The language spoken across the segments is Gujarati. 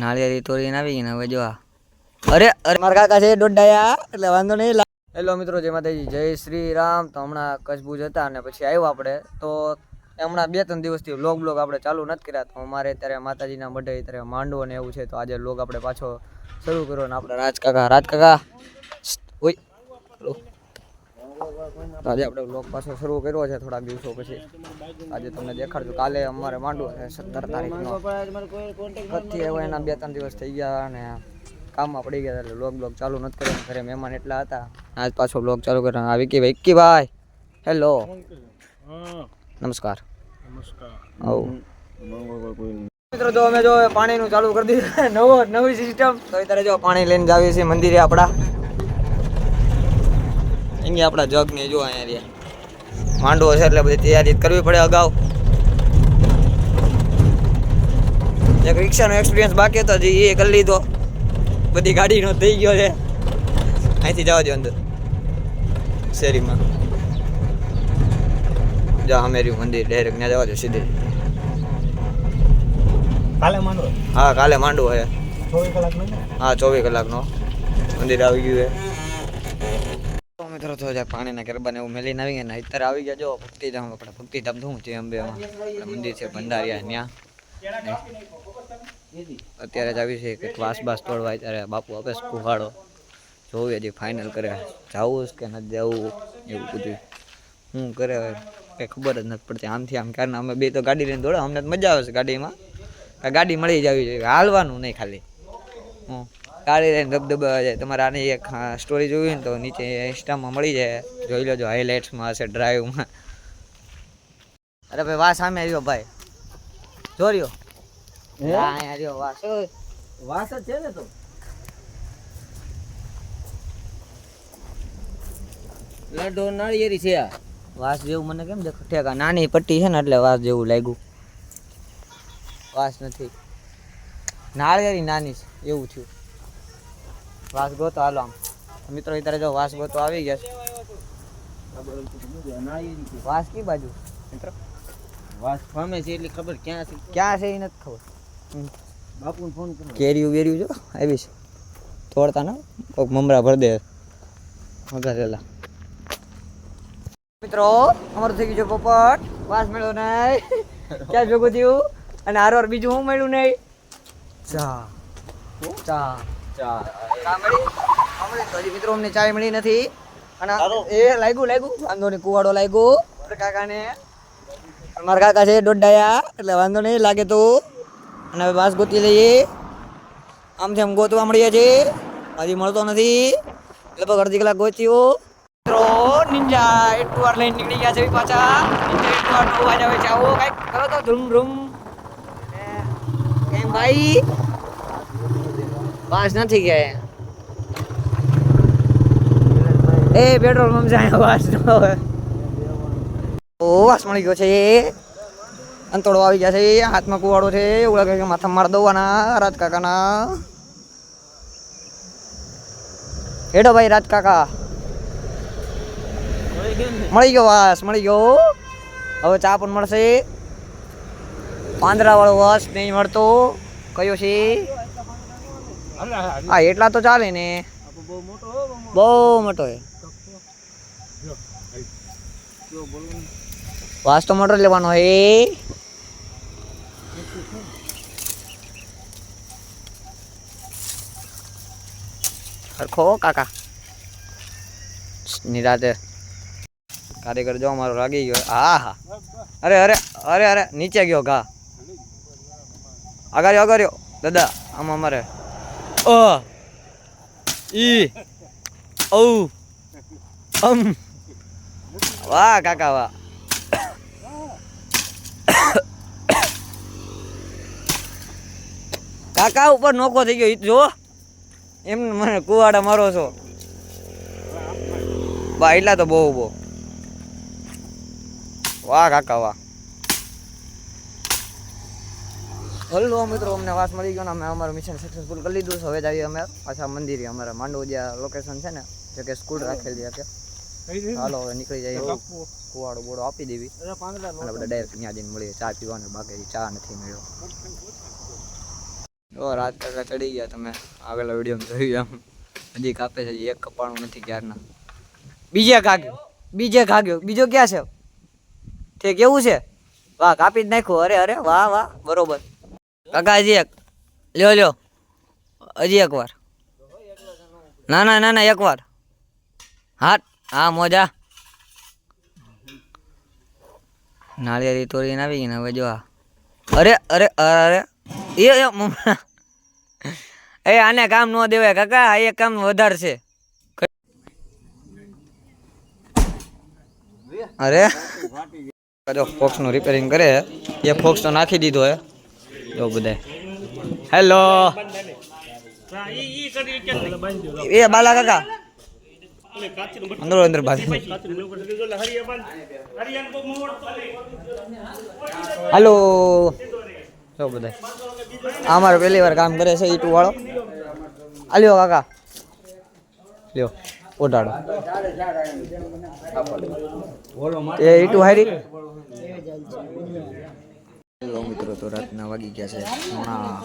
નાળિયેરી તોડીને આવી ગઈ ને હવે જો અરે અરે મારા કાકા છે દોડાયા એટલે વાંધો નહીં. હેલો મિત્રો, જય માતાજી, જય શ્રી રામ. તો હમણાં કચ્છ ભુજ હતા અને પછી આવ્યો આપણે તો હમણાં 2-3 દિવસથી વ્લોગ આપણે ચાલુ નથી કર્યા. તો અમારે અત્યારે માતાજીના મઢે અત્યારે માંડવો ને એવું છે તો આજે વ્લોગ આપણે પાછો શરૂ કર્યો ને આપણે રાજકાકા ઓય આજે આપણે વ્લોગ પાછો શરૂ કર્યો છે થોડાક દિવસો પછી. આજે તમને દેખાડજો. કાલે અમારે માંડવો છે 17 તારીખનો. કચ્છથી આવ્યો એના 2-3 દિવસ થઈ ગયા અને કામમાં પડી ગયા એટલે વ્લોગ ચાલુ નથી કર્યો. ઘરે મહેમાન એટલા હતા, આજ પાછો વ્લોગ ચાલુ કર્યો. આ વિક્કીભાઈ હેલો, નમસ્કાર. મિત્રો જો અમે જો પાણીનું ચાલુ કરી દીધું, નવી સિસ્ટમ. તો અત્યારે જો પાણી લઈને જાવીએ છીએ મંદિરે આપણા. અહીંયા આપણા જગ ને જો અહીંયા માંડવો છે એટલે બધી તૈયારી કરવી પડે અગાઉ. એક રિક્ષાનો એક્સપિરિયન્સ બાકી હતો જે એ કરી લીધો, બધી ગાડીનો થઈ ગયો છે. અહીંથી જવા દો અંદર શેરીમાં. જા અમેરી મંદિર ડાયરેક્ટ ત્યાં જવા દો સીધે. કાલે માંડવો? હા કાલે માંડવો છે. 24 કલાકનો? હા 24 કલાકનો મંદિર આવી ગયું છે. મિત્રો તો પાણીના ગરબાને એવું મેલીને આવી ગયા ને અત્યારે આવી ગયા જો ભક્તિધામ. આપણે ભક્તિધામ શું છે અંબેમાં મંદિર છે ભંડારિયા ત્યાં. અત્યારે જ આવી છે કે ક્લાસ બાસ તોડવા અત્યારે બાપુ આપે કુહાડો જોવે હજી ફાઇનલ કરે જવું કે નથી જવું એવું બધું શું કરે કંઈ ખબર જ નથી પડતી. આમથી આમ ક્યારના અમે બે તો ગાડી લઈને દોડે, અમને મજા આવે છે ગાડીમાં. ગાડી મળી જ આવી જોઈએ, હાલવાનું નહીં ખાલી. ગાડી લઈને ધબધબા જાય. તમારે આની એક સ્ટોરી જોવી ને તો નીચે ઇન્સ્ટામાં મળી જાય, જોઈ લેજો. હાઇલાઇટ્સમાં હશે ડ્રાઈવમાં. અરે ભાઈ વાસ સામે આવ્યો ભાઈ, જો રહ્યો. વાસ જ છે ને. તો લડો નાળિયેરી છે આ. વાસ જેવું મને કેમ દેખો ઠેકા, નાની પટ્ટી છે ને એટલે વાસ જેવું લાગ્યું. વાસ નથી, નાળિયેરી નાની છે એવું થયું. વાસ ગોતો હાલો આમ મિત્રો. અત્યારે જો વાસ ગોતો આવી ગયા છે. વાસ કી બાજુ મિત્રો? વાસ ફામે છે એટલે ખબર ક્યાં છે એ નથી ખબર. બાપુને ફોન કરો. કેરીયું વેર્યું જો આવી છે, તોડતા ના કોઈક મમરા ભર દે વઘારેલા. મિત્રો અમારું થઈ ગયું છે પોપટ. વાસ મળ્યો નહીં, ક્યાં ભેગું થયું? અને હારવાર બીજું શું મળ્યું નહીં? ચા મળી તો હજી મિત્રો અમને ચાય મળી નથી. અને એ લાગ્યું વાંધો નહીં, કુવાડો લાગ્યો કાકાને. મારા કાકા છે દોડાયા એટલે વાંધો નહીં લાગે તો. અને હવે વાસ ગોતી લઈએ. આમથી આમ ગોતવા મળીએ છીએ, હજી મળતો નથી. લગભગ અડધી કલાક ગોત્યો. મિત્રો નિંજા એટલું વાર લઈને નીકળી ગયા છે પાછા. એટલું વાર અવાજ આવે છે, આવો કાંઈક કરો તો ધૂમ ધૂમ. કેમ ભાઈ વાસ નથી ગયા? એ પેટ્રોલ પંપ જાય વાસ નો. વાસ મળી ગયો છે. અંતોડો આવી ગયા છે, હાથમાં કુવાડો છે. એવું લાગે કે માથા માર દવાના રાજ કાકાના. હેડો ભાઈ રાજ કાકા. મળી ગયો વાસ, મળી ગયો. હવે ચા પણ મળશે. પાંદડા વાળો વાસ નહીં મળતો. કયો છે? હા એટલા તો ચાલે ને, બહુ મોટો છે. વાસ તો મોટો લેવાનો હે. હરખો કાકા નિરાતે. કારીગર જો અમારો લાગી ગયો. હા અરે નીચે ગયો ઘા. આગળ દાદા આમ અમારે વાહ કાકા વાહ. કાકા ઉપર નોખો થઈ ગયો જો. એમ મને કુવાડા મારો છો બા, એટલા તો બહુ. વાહ કાકા વાહ. હલો મિત્રો, અમને વાસ મળી ગયો ને અમે અમારું મિશન સક્સેસફુલ કરી લીધું છે. હવે જ આવીએ અમે પાછા મંદિરે. અમારા માંડવો જ્યાં લોકેશન છે ને, જે કે સ્કૂલ રાખેલી છે. હાલો હવે નીકળી જાય. કુવાડો બોડો આપી દેવી અને આપણે ડાયરેક્ટ ત્યાં જઈને મળીએ. ચા પીવાનું બાકી ચા નથી મળ્યો. જો રાત કરતા ચડી ગયા તમે આગળના વિડીયોમાં જોયું એમ હજી કાપે છે હજી એક કપાણું નથી ક્યારના બીજે ખાગ્યો બીજો ક્યાં છે તે કેવું છે વાહ કાપી જ નાખ્યું અરે વાહ વાહ બરોબર કાકા હજી એક લ્યો હજી એક વાર ના એક વાર હા મોજા નાળિયેરી તોડીને આવી ગઈ ને હવે જો અરે એ મમ્મા એ આને કામ ન દેવાય કાકા આ એક કામ વધારે છે અરે જો ફોક્સ નું રિપેરિંગ કરે એ ફોક્સ તો નાખી દીધો હે જો બધા હેલો એ બાલા કાકા અંદર બાજુ હાલો જો બધા અમારે પહેલી વાર કામ કરે છે ઈટુ વાળો આલ્યો કાકા લ્યો ઓઢાડો એ ઈટુ હારી મિત્રો તો રાતના વાગી ગયા છે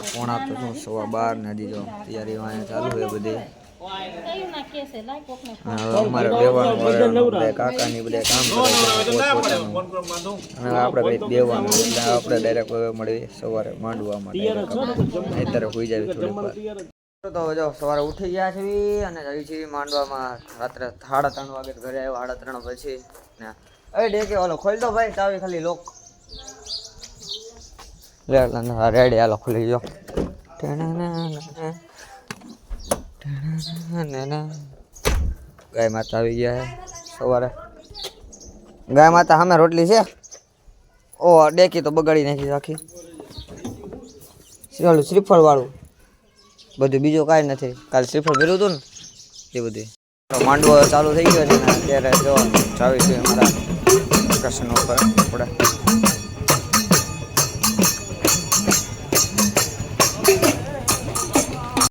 પોણા તો શું 12:15 ને હજી જો તૈયારી વાંહે ચાલુ છે બધી અમારે બેવાનું કાકાની બધે કામ કરે અને આપણે કઈ બેવાનું એટલે આપણે ડાયરેક્ટ મળી સવારે માંડવામાં અત્યારે હોઈ જાય થોડીક વાર તો જો સવારે ઉઠી ગયા છે અને જઈ છીએ માંડવામાં રાત્રે 3:30 વાગે ઘરે આવ્યા 3:30 પછી ને એ ડેકે ઓલો ખોલ દો ભાઈ ચાવી ખાલી લોક રેડી હાલો ખુલી ગયો ગાય માતા આવી ગયા છે સવારે ગાય માતા સામે રોટલી છે ઓ ડેકી તો બગાડી નાખી આખી ચાલો શ્રીફળ વાળું બધું બીજું કાંઈ નથી કાલે શ્રીફળ ભર્યું હતું ને એ બધું માંડવો ચાલુ થઈ ગયો છે ને અત્યારે જો ચાવી છે અમારા કૃષ્ણ ઉપર આપણે